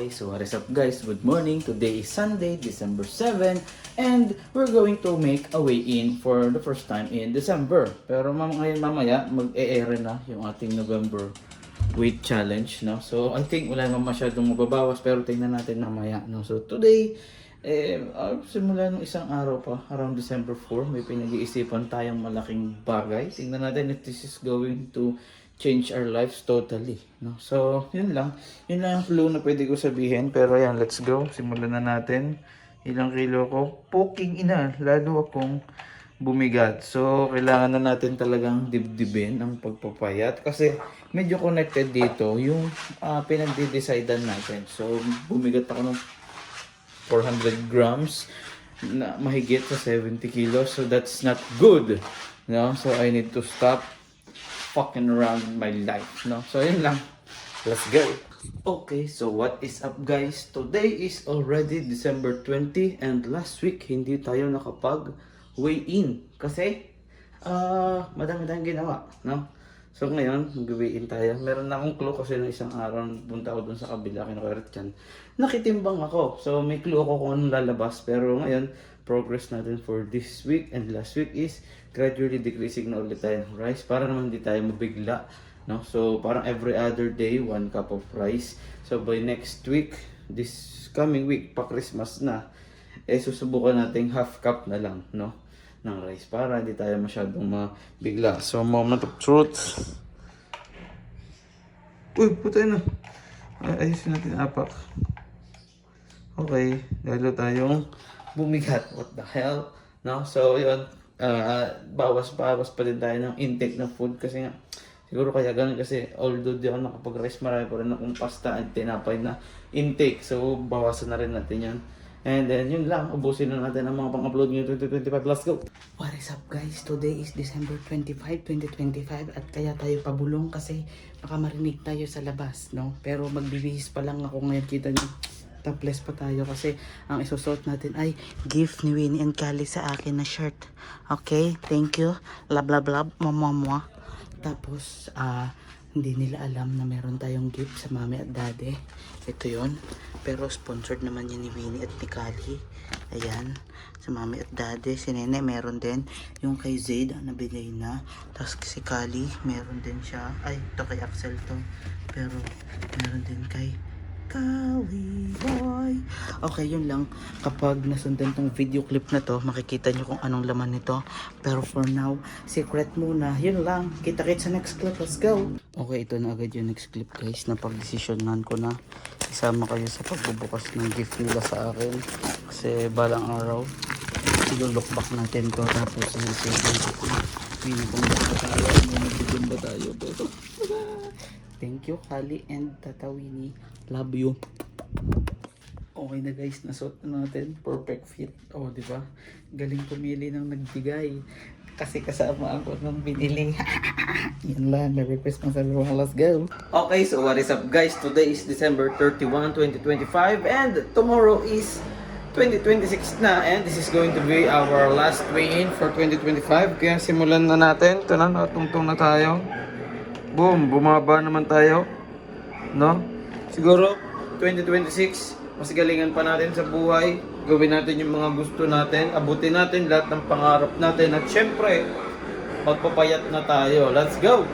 Okay, so what is up guys? Good morning. Today is Sunday, December 7, and we're going to make a weigh-in for the first time in December. Pero ngayon mamaya, mag-e-air na yung ating November weight challenge, no? So, I think wala naman masyadong mababawas, pero tingnan natin mamaya, no? So, today, simula nung isang araw pa, around December 4, may pinag-iisipan tayong malaking bagay. Tingnan natin if this is going to change our lives totally, no? So, yun lang ang clue na pwede ko sabihin. Pero ayan, let's go. Simulan na natin. Ilang kilo ko? Poking ina, lalo akong bumigat. So, kailangan na natin talagang dibdibin ang pagpapayat. Kasi, medyo connected dito yung pinagde-decidean natin. So, bumigat ako ng 400 grams na mahigit sa 70 kilos. So, that's not good, no? So, I need to stop fucking around my life, no? So, yun lang. Let's go. Okay, so what is up guys? Today is already December 20 and last week hindi tayo nakapag weigh-in kasi madami tayong ginawa, no? So ngayon, mag-weigh-in tayo. Meron na akong clue kasi na isang araw punta ako dun sa kabila, kinukurit yan. Nakitimbang ako. So may clue ako kung anong lalabas. Pero ngayon, progress natin for this week and last week is gradually decreasing na ulit tayo ng rice para naman hindi tayo mabigla, no? So parang every other day 1 cup of rice. So by next week, this coming week pa Christmas na, susubukan natin half cup na lang, no, ng rice para hindi tayo masyadong mabigla. So moment of truth. Uy, putay na. Ayusin natin apak. Okay, lalo tayong bumigat. What the hell? No? So, yun. Bawas pa din tayo ng intake ng food kasi nga siguro kaya ganun kasi although di ako nakapag-rice, marami pa rin akong pasta at tinapay na intake. So, bawasan na rin natin yan. And then, yun lang. Ubusin na natin ang mga pang-upload ngayon 2025. Let's go! What is up guys? Today is December 25, 2025 at kaya tayo pabulong kasi baka marinig tayo sa labas, no? Pero magbibihis pa lang ako ngayon. Kita nyo, topless pa tayo kasi ang isusuot natin ay gift ni Winnie and Callie sa akin na shirt. Okay? Thank you. Love, love, love. Mamamwa. Tapos, hindi nila alam na meron tayong gift sa mami at daddy. Ito yon. Pero sponsored naman yan ni Winnie at ni Callie. Ayan. Sa mami at daddy. Si Nene meron din. Yung kay Zaid nabigay na. Tapos si Callie meron din siya. Ay, ito kay Axel to. Pero meron din kay Callie boy. Okay, yun lang. Kapag nasundan tong video clip na to, makikita nyo kung anong laman nito. Pero for now, secret muna. Yun lang. Kita-kits sa next clip. Let's go. Okay, ito na agad yung next clip guys. Napag-desisyonan ko na isama kayo sa pagbubukas ng gift nila sa akin. Kasi balang araw, i-look back natin to. Tapos i-save ko. Pinipong ba tayo? Mamagiging ba tayo? Pero thank you, Callie and Tata Winnie. Love you. Okay na guys, nasuot na natin. Perfect fit. Oh, di ba? Galing pumili ng nagbigay. Kasi kasama ako ng binili. Yan lang. Merry Christmas everyone. Let's go. Okay, so what is up guys? Today is December 31, 2025 and tomorrow is 2026 na and this is going to be our last weigh-in for 2025. Kaya simulan na natin. Ito na, natungtong na tayo. Boom, bumaba naman tayo, no? Siguro 2026 mas galingan pa natin sa buhay, gawin natin yung mga gusto natin, abutin natin lahat ng pangarap natin at syempre magpapayat na tayo. Let's go.